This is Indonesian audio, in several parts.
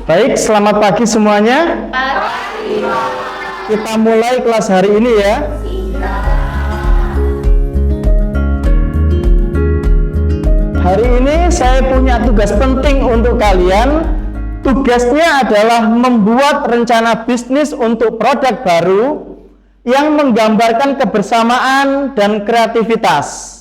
Baik, selamat pagi semuanya. Pagi. Kita mulai kelas hari ini ya. Hari ini saya punya tugas penting untuk kalian. Tugasnya adalah membuat rencana bisnis untuk produk baru yang menggambarkan kebersamaan dan kreativitas.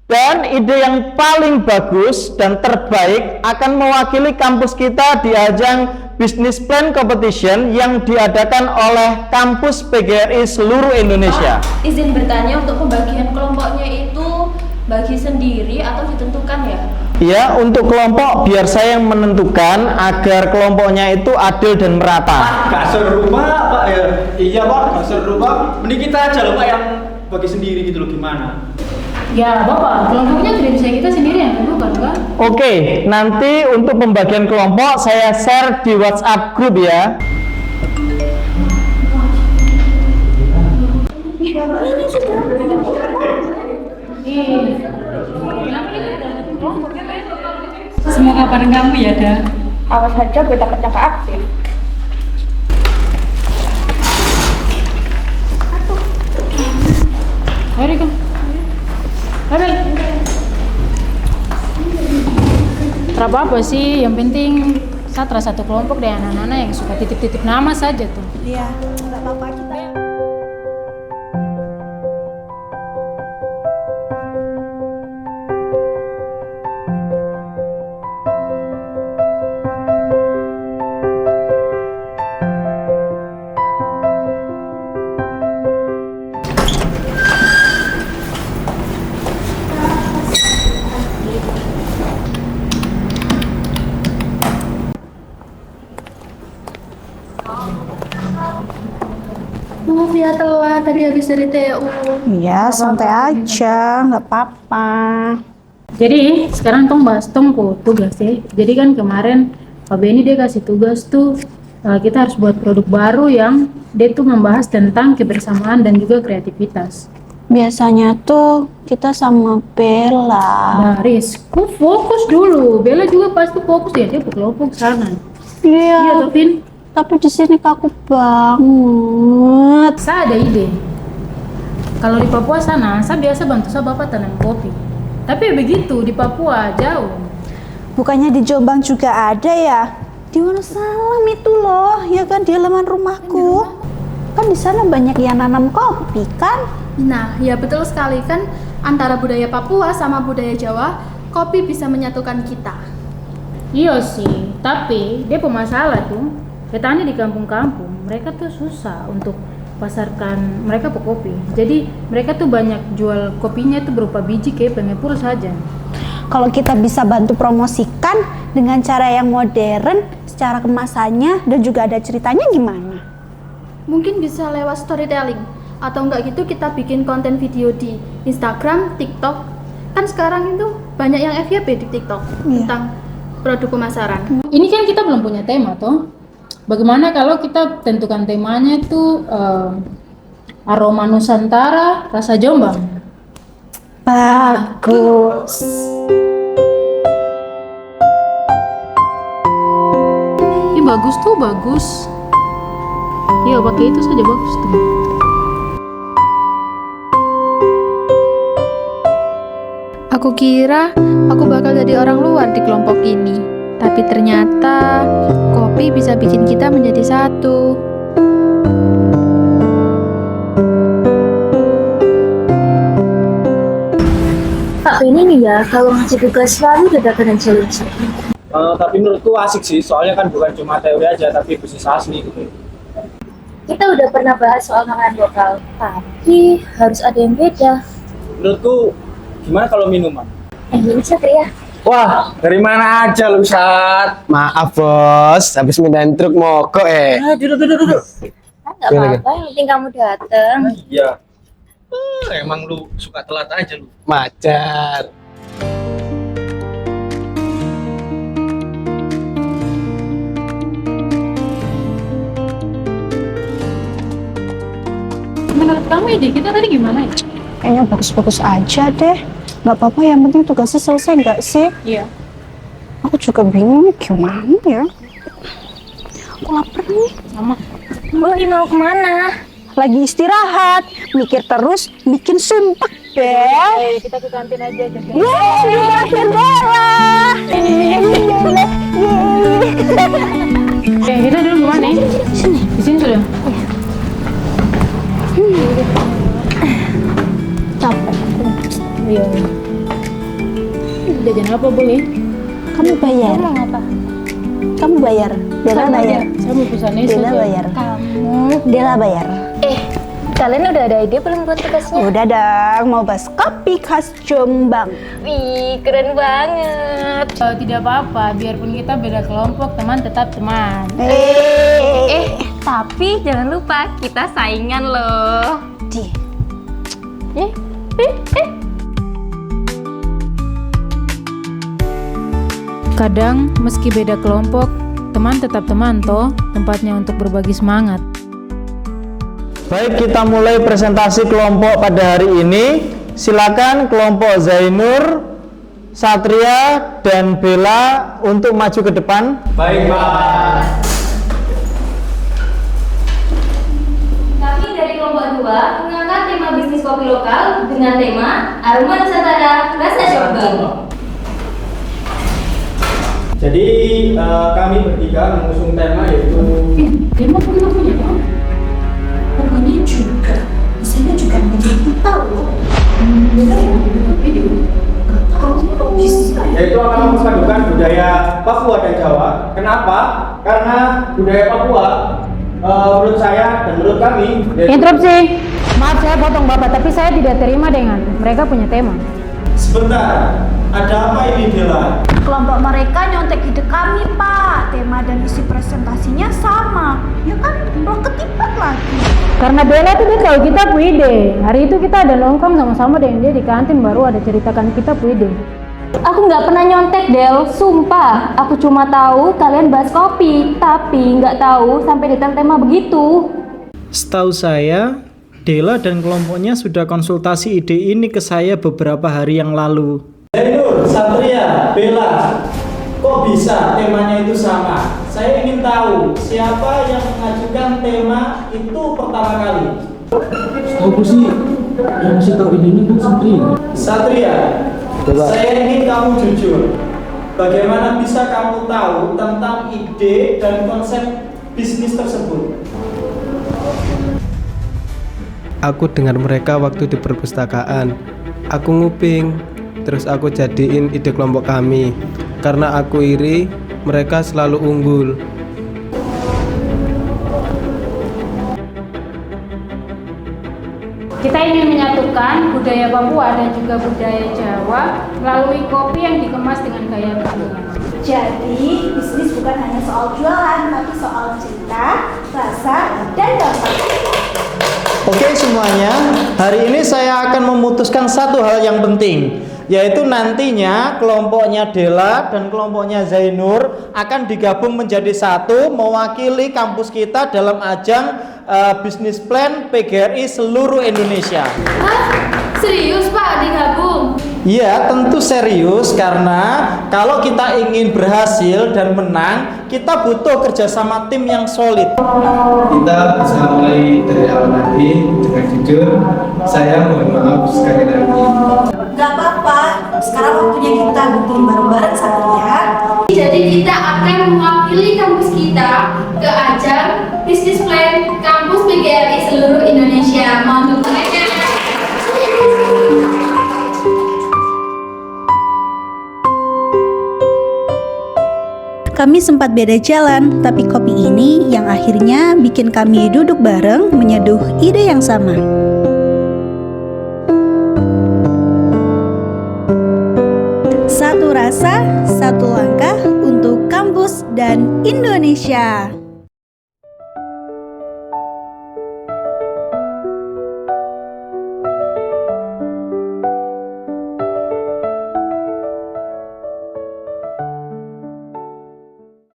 Dan ide yang paling bagus dan terbaik akan mewakili kampus kita di ajang Business Plan Competition yang diadakan oleh kampus PGRI seluruh Indonesia. Izin bertanya, untuk pembagian kelompoknya itu bagi sendiri atau ditentukan ya? Ya, untuk kelompok biar saya yang menentukan agar kelompoknya itu adil dan merata. Gak seru Pak ya? Iya Pak, gak seru Pak. Mending kita aja loh Pak yang bagi sendiri gitu loh, gimana? Ya Bapak, kelompoknya tidak bisa kita sendiri yang tentukan kan? Oke, nanti untuk pembagian kelompok saya share di WhatsApp grup ya. Semoga bareng kamu ya, Da. Awas aja gue takut aktif. Mari kan. Mari. Apa sih, yang penting Satra satu kelompok deh anak-anak yang suka titip-titip nama saja tuh. Iya, nggak apa-apa kita. Maaf ya telat, tadi habis dari TU. Iya, santai aja, nggak apa-apa. Jadi sekarang tong bahas tongku tugas ya. Jadi kan kemarin Pak Benny dia kasih tugas tuh kita harus buat produk baru yang dia tuh membahas tentang kebersamaan dan juga kreativitas. Biasanya tuh kita sama Bella. Baris, ku fokus dulu. Bella juga pasti fokus dia kelompok sana. Iya, Iya, Topin. tapi di sini kaku banget. Saya ada ide. Kalau di Papua sana, saya biasa bantu saya bapak tanam kopi. Tapi begitu di Papua jauh. Bukannya di Jombang juga ada ya? Di Wonosalam itu loh, ya kan, di halaman rumahku. Kan di sana banyak yang nanam kopi kan? Nah, ya betul sekali kan, antara budaya Papua sama budaya Jawa, kopi bisa menyatukan kita. Iya sih, tapi dia pemasalah tuh. Petani di kampung-kampung, mereka tuh susah untuk pasarkan mereka kopi. Jadi mereka tuh banyak jual kopinya itu berupa biji kayak pengepul saja. Kalau kita bisa bantu promosikan dengan cara yang modern, secara kemasannya dan juga ada ceritanya gimana? Mungkin bisa lewat storytelling, atau enggak gitu kita bikin konten video di Instagram, TikTok. Kan sekarang itu banyak yang FYP di TikTok tentang produk pemasaran. Ini kan kita belum punya tema toh. Bagaimana kalau kita tentukan temanya itu aroma Nusantara, rasa Jombang? Bagus. Ini bagus tuh, bagus. Iya, pakai itu saja bagus tuh. Aku kira aku bakal jadi orang luar di kelompok ini. Tapi ternyata kopi bisa bikin kita menjadi satu. Pak Benny nih ya, kalau ngasih tugas selalu dadakan dan challenge. Tapi menurutku asik sih, soalnya kan bukan cuma teori aja, tapi bisnis asli gitu. Kita udah pernah bahas soal makanan lokal, tapi harus ada yang beda. Menurutku, gimana kalau minuman? Ini Satria. Wah, dari mana aja lu, Sat? Maaf bos, habis mindahin truk mogok Duduk. Kan nggak apa-apa, yang penting kamu datang. Iya. Emang lu suka telat aja lu. Macet. Menurut kamu ide kita tadi gimana ya? Kayaknya bagus-bagus aja deh. Nggak apa-apa, yang penting tugasnya selesai nggak sih? Iya. Aku juga bingung gimana ya. Aku lapar nih. Sama. Boy mau kemana? Lagi istirahat, mikir terus, bikin sumpah deh. Kita ke kantin aja. Yeay, Bella. Kita dulu kemana nih? Di sini sudah. Capek. Iya. Jajan apa boleh? Kamu bayar. Kamu bayar. Bella bayar. Saya mau pesan es Bella aja. bayar. Bella bayar. Kalian udah ada ide belum buat tugasnya? Udah dong, mau bahas kopi khas Jombang. Wih, keren banget. Tidak apa-apa, biarpun kita beda kelompok, teman tetap teman. Tapi jangan lupa kita saingan loh. Di. Kadang meski beda kelompok, teman tetap teman toh, tempatnya untuk berbagi semangat. Baik, kita mulai presentasi kelompok pada hari ini. Silakan kelompok Zainur, Satria, dan Bella untuk maju ke depan. Baik, Pak. Kami dari kelompok 2 mengangkat tema bisnis kopi lokal dengan tema Aroma Nusantara Rasa Jombang. Jadi kami bertiga mengusung tema yaitu Pokoknya juga, saya juga menjadi tahu. yaitu akan memadukan budaya Papua dan Jawa. Kenapa? Karena budaya Papua menurut saya dan menurut kami Interupsi. Maaf saya potong Bapak, tapi saya tidak terima dengan mereka punya tema. Sebentar, ada apa ini Bella? Kelompok mereka nyontek ide kami, Pak. Tema dan isi presentasinya sama. Ya kan, lo ketipat lagi. Karena Bella tuh dia tahu kita ide. Hari itu kita ada nongkrong sama-sama dengan dia di kantin, baru ada ceritakan kita ide. Aku nggak pernah nyontek, Del. Sumpah, aku cuma tahu kalian bahas kopi, tapi nggak tahu sampai detail tema begitu. Setahu saya, Dela dan kelompoknya sudah konsultasi ide ini ke saya beberapa hari yang lalu. Zainur, Satria, Bella, kok bisa temanya itu sama? Saya ingin tahu siapa yang mengajukan tema itu pertama kali. Aku sih yang ngasih tahu ini Bu Satria. Satria, saya ingin kamu jujur. Bagaimana bisa kamu tahu tentang ide dan konsep bisnis tersebut? Aku dengar mereka waktu di perpustakaan. Aku nguping, terus aku jadiin ide kelompok kami. Karena aku iri, mereka selalu unggul. Kita ingin menyatukan budaya Papua dan juga budaya Jawa melalui kopi yang dikemas dengan gaya kekinian. Jadi, bisnis bukan hanya soal jualan, tapi soal cinta, rasa, dan dampak. Oke semuanya, hari ini saya akan memutuskan satu hal yang penting, yaitu nantinya kelompoknya Dela dan kelompoknya Zainur akan digabung menjadi satu, mewakili kampus kita dalam ajang bisnis plan PGRI seluruh Indonesia. Serius Pak digabung? Iya, tentu serius, karena kalau kita ingin berhasil dan menang, kita butuh kerjasama tim yang solid. Kita bisa mulai dari awal lagi dengan jujur. Saya mohon maaf sekali lagi. Gak apa-apa, sekarang waktunya kita bikin bareng-bareng Satria. Jadi kita akan mewakili kampus kita ke ajang bisnis plan kampus PGRI seluruh Indonesia. Mohon tepuk tangannya. Kami sempat beda jalan, tapi kopi ini yang akhirnya bikin kami duduk bareng menyeduh ide yang sama. Satu rasa, satu langkah untuk kampus dan Indonesia.